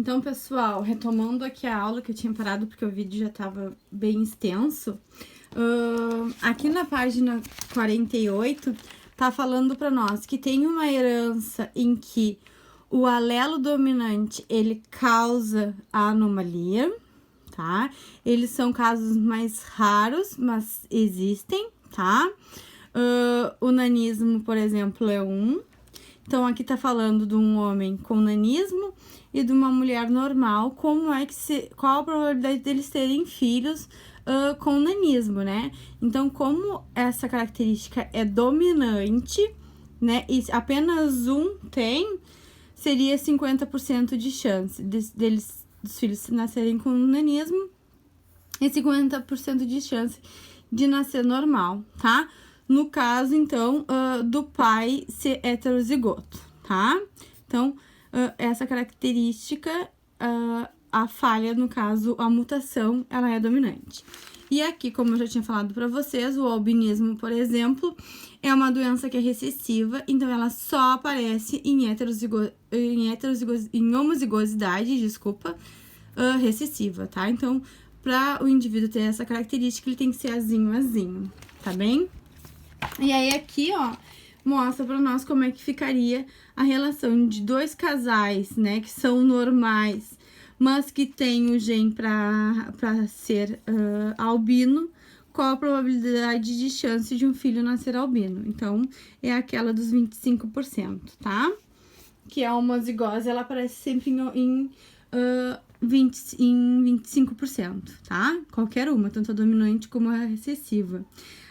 Então, pessoal, retomando aqui a aula que eu tinha parado porque o vídeo já estava bem extenso, aqui na página 48 tá falando para nós que tem uma herança em que o alelo dominante ele causa a anomalia, tá? Eles são casos mais raros, mas existem, tá? O nanismo, por exemplo, é um. Então, aqui tá falando de um homem com nanismo e de uma mulher normal, qual a probabilidade deles terem filhos com nanismo, né? Então, como essa característica é dominante, né, e apenas um tem, seria 50% de chance dos filhos nascerem com nanismo e 50% de chance de nascer normal, tá? No caso, então, do pai ser heterozigoto, tá? Então, essa característica, a falha, no caso, a mutação, ela é dominante. E aqui, como eu já tinha falado para vocês, o albinismo, por exemplo, é uma doença que é recessiva, então ela só aparece em homozigosidade, recessiva, tá? Então, para o indivíduo ter essa característica, ele tem que ser azinho, tá bem? E aí aqui, ó, mostra pra nós como é que ficaria a relação de dois casais, né, que são normais, mas que tem o gene pra ser albino, qual a probabilidade de chance de um filho nascer albino. Então, é aquela dos 25%, tá? Que a homozigose, ela aparece sempre em 25%, tá? Qualquer uma, tanto a dominante como a recessiva.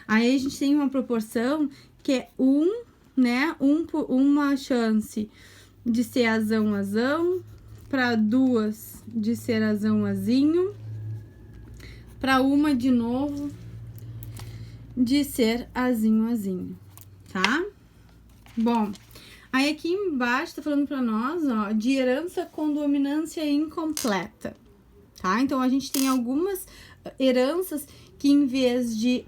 Aí a gente tem uma proporção que é uma chance de ser azão, para duas de ser azinho, para uma de novo de ser azinho, tá? Bom, aí aqui embaixo tá falando para nós, ó, de herança com dominância incompleta, tá? Então a gente tem algumas heranças que em vez de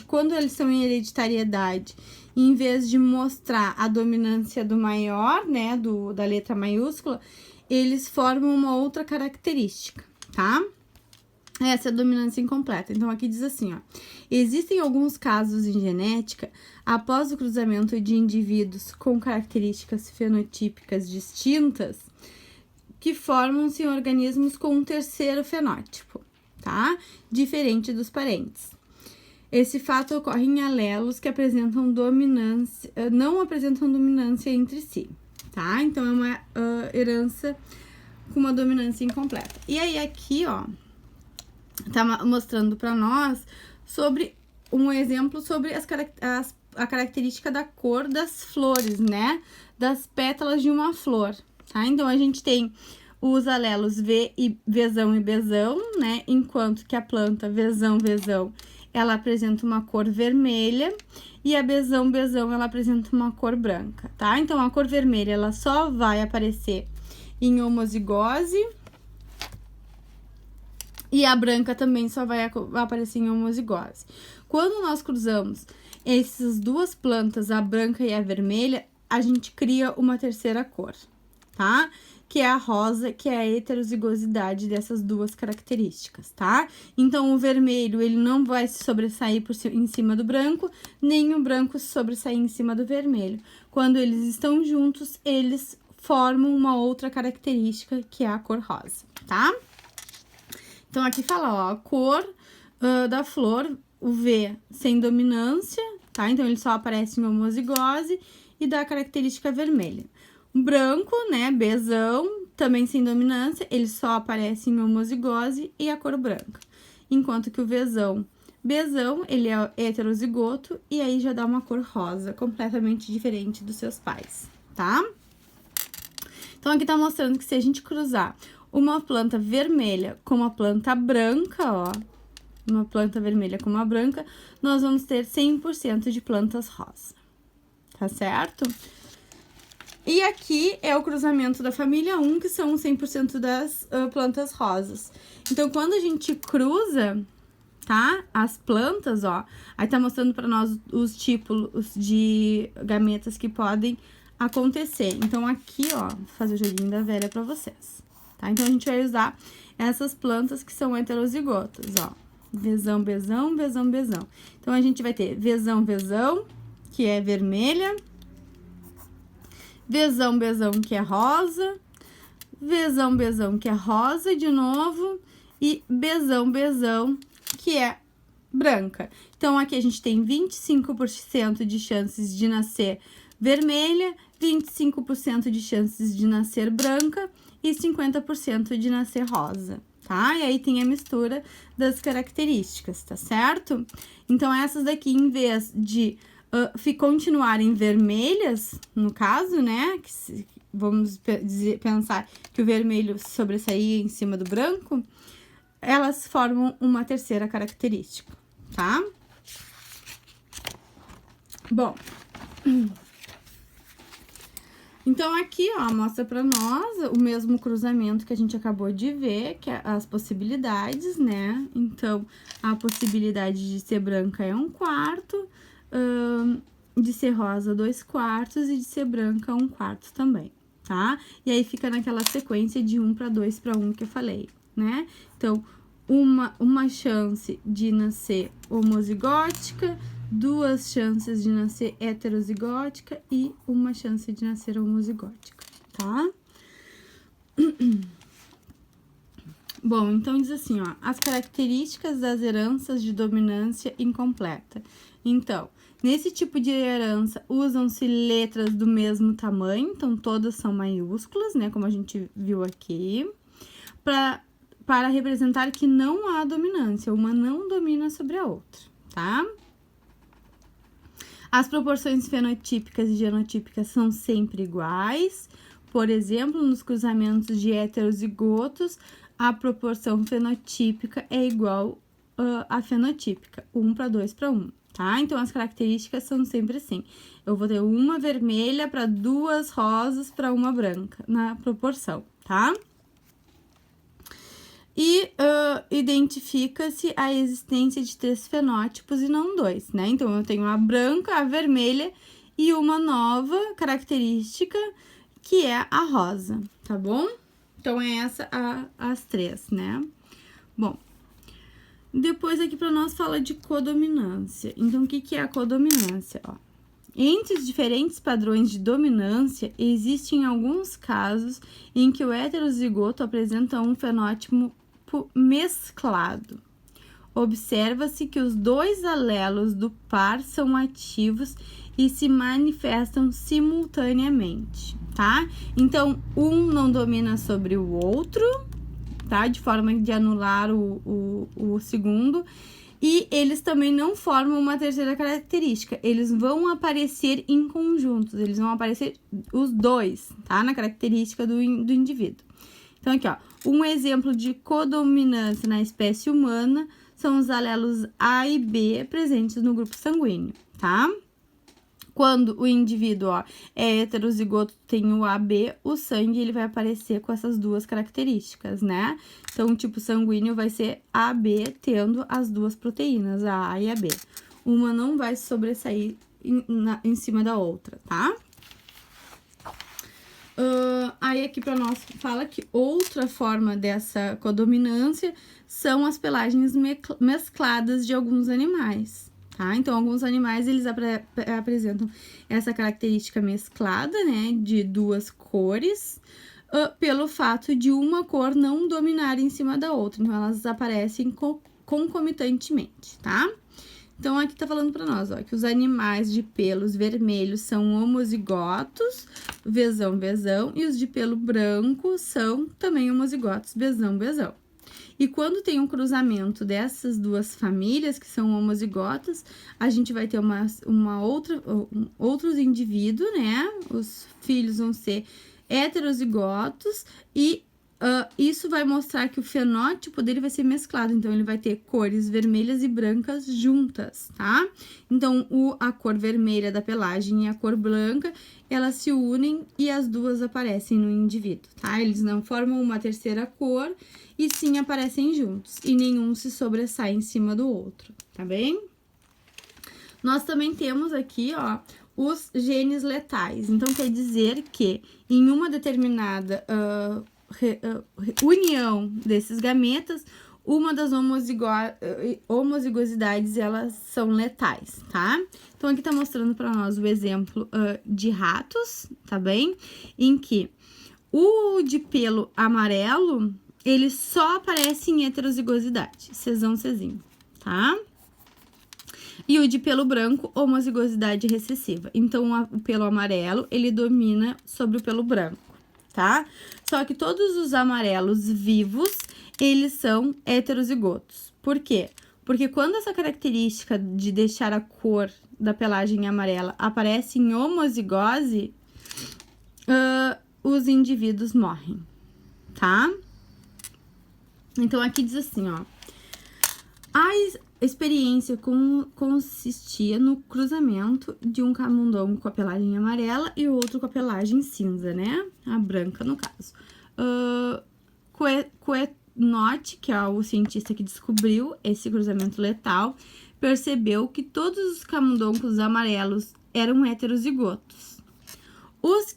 quando eles são em hereditariedade, em vez de mostrar a dominância do maior, né, da letra maiúscula, eles formam uma outra característica, tá? Essa é a dominância incompleta. Então, aqui diz assim, ó. Existem alguns casos em genética, após o cruzamento de indivíduos com características fenotípicas distintas, que formam-se em organismos com um terceiro fenótipo, tá? Diferente dos parentes. Esse fato ocorre em alelos que apresentam dominância, não apresentam dominância entre si, tá? Então, é uma herança com uma dominância incompleta. E aí, aqui, ó, tá mostrando para nós sobre um exemplo sobre a característica da cor das flores, né? Das pétalas de uma flor, tá? Então, a gente tem os alelos Vzão e Bzão, né? Enquanto que a planta Vzão, ela apresenta uma cor vermelha e a Bzão, ela apresenta uma cor branca, tá? Então, a cor vermelha, ela só vai aparecer em homozigose e a branca também só vai aparecer em homozigose. Quando nós cruzamos essas duas plantas, a branca e a vermelha, a gente cria uma terceira cor, tá? Que é a rosa, que é a heterozigosidade dessas duas características, tá? Então, o vermelho, ele não vai se sobressair em cima do branco, nem o branco se sobressair em cima do vermelho. Quando eles estão juntos, eles formam uma outra característica, que é a cor rosa, tá? Então, aqui fala, ó, a cor da flor, o V sem dominância, tá? Então, ele só aparece em homozigose e dá a característica vermelha. O branco, né, Bzão, também sem dominância, ele só aparece em homozigose e a cor branca. Enquanto que o Bzão, ele é heterozigoto e aí já dá uma cor rosa, completamente diferente dos seus pais, tá? Então, aqui tá mostrando que se a gente cruzar uma planta vermelha com uma planta branca, ó, uma planta vermelha com uma branca, nós vamos ter 100% de plantas rosa, tá certo? E aqui é o cruzamento da família 1, que são 100% das plantas rosas. Então, quando a gente cruza, tá, as plantas, ó, aí tá mostrando pra nós os tipos de gametas que podem acontecer. Então, aqui, ó, vou fazer o joguinho da velha pra vocês, tá? Então, a gente vai usar essas plantas que são heterozigotas, ó. Vezão, vezão, vezão, vezão. Então, a gente vai ter vezão, vezão, que é vermelha. Vezão, vezão, que é rosa. Vezão, vezão, que é rosa de novo. E bezão, bezão, que é branca. Então, aqui a gente tem 25% de chances de nascer vermelha, 25% de chances de nascer branca e 50% de nascer rosa, tá? E aí tem a mistura das características, tá certo? Então, essas daqui, em vez de continuarem vermelhas, no caso, né? Vamos pensar que o vermelho sobressaía em cima do branco, elas formam uma terceira característica, tá? Bom, então aqui, ó, mostra pra nós o mesmo cruzamento que a gente acabou de ver, que é as possibilidades, né? Então, a possibilidade de ser branca é 1/4, de ser rosa 2/4 e de ser branca 1/4 também, tá? E aí fica naquela sequência de 1 para 2 para 1 que eu falei, né? Então, uma chance de nascer homozigótica, 2 chances de nascer heterozigótica e 1 chance de nascer homozigótica, tá? Bom, então diz assim, ó, as características das heranças de dominância incompleta. Então, nesse tipo de herança, usam-se letras do mesmo tamanho, então todas são maiúsculas, né, como a gente viu aqui, para representar que não há dominância, uma não domina sobre a outra, tá? As proporções fenotípicas e genotípicas são sempre iguais. Por exemplo, nos cruzamentos de heterozigotos, a proporção fenotípica é igual à fenotípica, 1 para 2 para 1, tá? Então, as características são sempre assim. Eu vou ter uma vermelha para 2 rosas para 1 branca, na proporção, tá? E identifica-se a existência de 3 fenótipos e não 2, né? Então, eu tenho a branca, a vermelha e uma nova característica, que é a rosa, tá bom? Então, é essa as 3, né? Bom, depois aqui para nós fala de codominância. Então, o que é a codominância? Ó, entre os diferentes padrões de dominância, existem alguns casos em que o heterozigoto apresenta um fenótipo mesclado. Observa-se que os 2 alelos do par são ativos e se manifestam simultaneamente, tá? Então, um não domina sobre o outro, tá? De forma de anular o segundo. E eles também não formam uma terceira característica. Eles vão aparecer em conjuntos. Eles vão aparecer os 2, tá? Na característica do indivíduo. Então, aqui, ó. Um exemplo de codominância na espécie humana são os alelos A e B presentes no grupo sanguíneo, tá? Quando o indivíduo, ó, é heterozigoto, tem o AB, o sangue ele vai aparecer com essas 2 características, né? Então, o tipo sanguíneo vai ser AB, tendo as 2 proteínas, a A e a B. Uma não vai sobressair em cima da outra, tá? Aí, aqui para nós fala que outra forma dessa codominância são as pelagens mescladas de alguns animais, tá? Então, alguns animais, eles apresentam essa característica mesclada, né, de 2 cores, pelo fato de uma cor não dominar em cima da outra. Então, elas aparecem concomitantemente, tá? Então, aqui tá falando pra nós, ó, que os animais de pelos vermelhos são homozigotos, vezão, vezão, e os de pelo branco são também homozigotos, vezão, vezão. E quando tem um cruzamento dessas 2 famílias, que são homozigotas, a gente vai ter outros indivíduos, né? Os filhos vão ser heterozigotos e isso vai mostrar que o fenótipo dele vai ser mesclado. Então, ele vai ter cores vermelhas e brancas juntas, tá? Então, a cor vermelha da pelagem e a cor branca, elas se unem e as 2 aparecem no indivíduo, tá? Eles não formam uma terceira cor e sim aparecem juntos. E nenhum se sobressai em cima do outro, tá bem? Nós também temos aqui, ó, os genes letais. Então, quer dizer que em uma determinada união desses gametas, uma das homozigosidades, elas são letais, tá? Então, aqui tá mostrando para nós o exemplo de ratos, tá bem? Em que o de pelo amarelo, ele só aparece em heterozigosidade, Czão, Czinho, tá? E o de pelo branco, homozigosidade recessiva. Então, o pelo amarelo, ele domina sobre o pelo branco, tá? Só que todos os amarelos vivos, eles são heterozigotos. Por quê? Porque quando essa característica de deixar a cor da pelagem amarela aparece em homozigose, os indivíduos morrem, tá? Então, aqui diz assim, ó. A experiência consistia no cruzamento de um camundongo com a pelagem amarela e o outro com a pelagem cinza, né? A branca, no caso. Coetnote, que é o cientista que descobriu esse cruzamento letal, percebeu que todos os camundongos amarelos eram heterozigotos. Os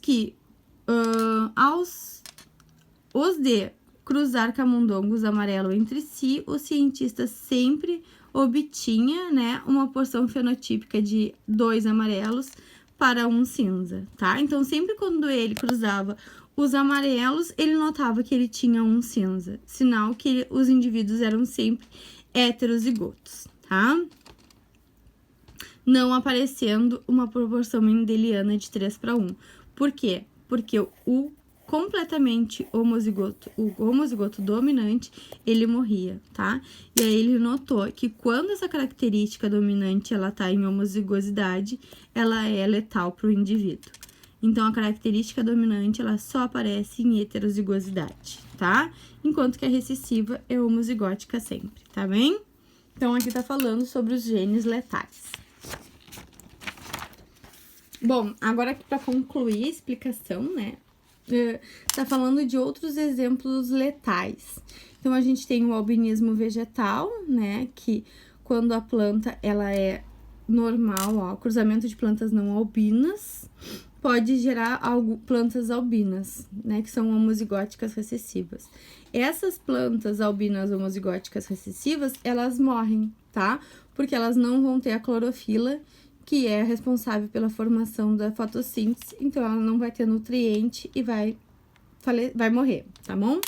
de cruzar camundongos amarelo entre si, o cientista sempre obtinha, né, uma porção fenotípica de 2 amarelos para 1 cinza, tá? Então, sempre quando ele cruzava os amarelos, ele notava que ele tinha 1 cinza, sinal que os indivíduos eram sempre heterozigotos, tá? Não aparecendo uma proporção mendeliana de 3:1. Por quê? Porque o completamente homozigoto, o homozigoto dominante, ele morria, tá? E aí ele notou que quando essa característica dominante, ela tá em homozigosidade, ela é letal para o indivíduo. Então, a característica dominante, ela só aparece em heterozigosidade, tá? Enquanto que a recessiva é homozigótica sempre, tá bem? Então, aqui tá falando sobre os genes letais. Bom, agora aqui para concluir a explicação, né? Tá falando de outros exemplos letais. Então, a gente tem o albinismo vegetal, né? Que quando a planta, ela é normal, ó, cruzamento de plantas não albinas, pode gerar plantas albinas, né? Que são homozigóticas recessivas. Essas plantas albinas homozigóticas recessivas, elas morrem, tá? Porque elas não vão ter a clorofila, que é responsável pela formação da fotossíntese, então ela não vai ter nutriente e vai morrer, tá bom?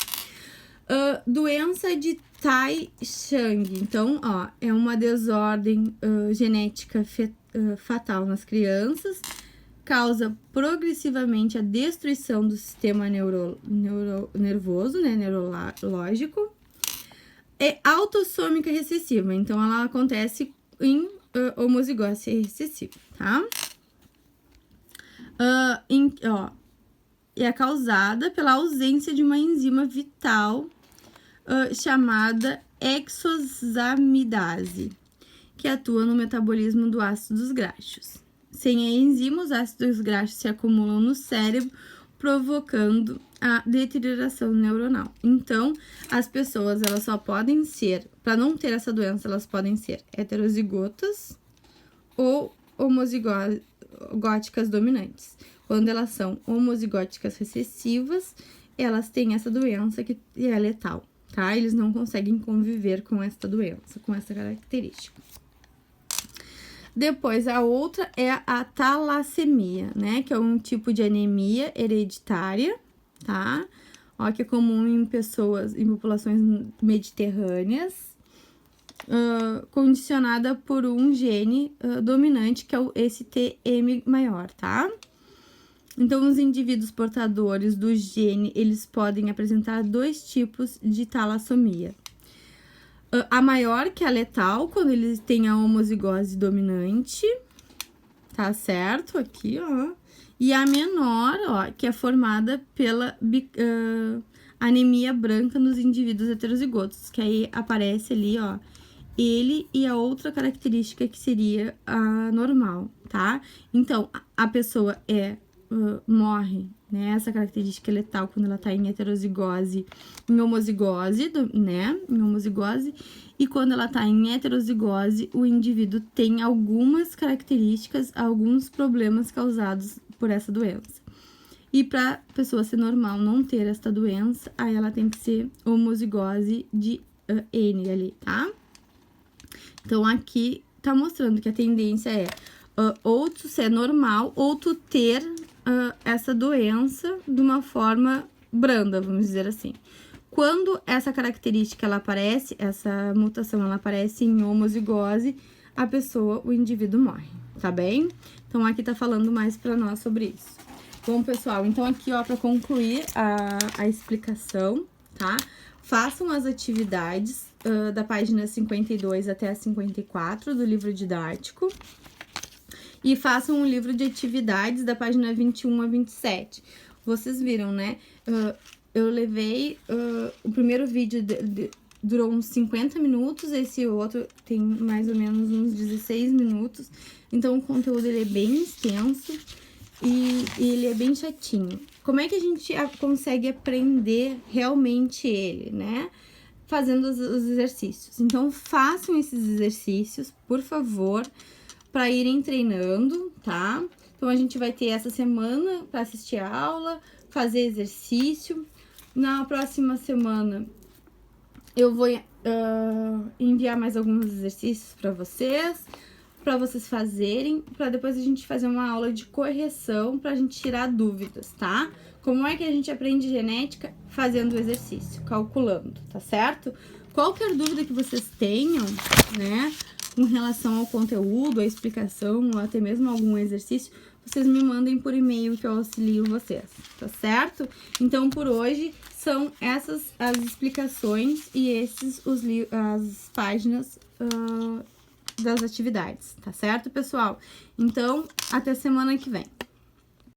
Doença de Tai Chang, então, ó, é uma desordem genética fatal nas crianças, causa progressivamente a destruição do sistema nervoso, né, neurológico, é autossômica recessiva, então ela acontece em homozigose recessiva, tá? É causada pela ausência de uma enzima vital chamada exosamidase, que atua no metabolismo do ácido dos graxos. Sem a enzima, os ácidos graxos se acumulam no cérebro, provocando a deterioração neuronal. Então, as pessoas, elas só podem ser, para não ter essa doença, elas podem ser heterozigotas ou homozigóticas dominantes. Quando elas são homozigóticas recessivas, elas têm essa doença que é letal, tá? Eles não conseguem conviver com essa doença, com essa característica. Depois, a outra é a talassemia, né? Que é um tipo de anemia hereditária, tá? Ó, que é comum em populações mediterrâneas, condicionada por um gene dominante, que é o STM maior, tá? Então, os indivíduos portadores do gene, eles podem apresentar 2 tipos de talassomia. A maior, que é a letal, quando eles têm a homozigose dominante, tá certo? Aqui, ó. E a menor, ó, que é formada pela anemia branca nos indivíduos heterozigotos, que aí aparece ali, ó, ele e a outra característica que seria a normal, tá? Então, a pessoa morre, né? Essa característica letal quando ela tá em heterozigose, em homozigose, né? Em homozigose. E quando ela tá em heterozigose, o indivíduo tem algumas características, alguns problemas causados por essa doença. E para pessoa ser normal não ter esta doença, aí ela tem que ser homozigose de N ali, tá? Então, aqui tá mostrando que a tendência é ou tu ser normal, ou tu ter essa doença de uma forma branda, vamos dizer assim. Quando essa característica, ela aparece, essa mutação, ela aparece em homozigose, a pessoa, o indivíduo morre, tá bem? Então, aqui tá falando mais pra nós sobre isso. Bom, pessoal, então aqui, ó, pra concluir a explicação, tá? Façam as atividades da página 52 até a 54 do livro didático. E façam um livro de atividades da página 21 a 27. Vocês viram, né? Eu levei... o primeiro vídeo durou uns 50 minutos, esse outro tem mais ou menos uns 16 minutos. Então, o conteúdo ele é bem extenso e ele é bem chatinho. Como é que a gente consegue aprender realmente ele, né? Fazendo os exercícios. Então, façam esses exercícios, por favor, para irem treinando, tá? Então, a gente vai ter essa semana para assistir a aula, fazer exercício. Na próxima semana, eu vou enviar mais alguns exercícios para vocês fazerem, para depois a gente fazer uma aula de correção pra gente tirar dúvidas, tá? Como é que a gente aprende genética? Fazendo o exercício, calculando, tá certo? Qualquer dúvida que vocês tenham, né, com relação ao conteúdo, à explicação, ou até mesmo algum exercício, vocês me mandem por e-mail que eu auxilio vocês, tá certo? Então, por hoje, são essas as explicações e esses as páginas das atividades, tá certo, pessoal? Então, até semana que vem.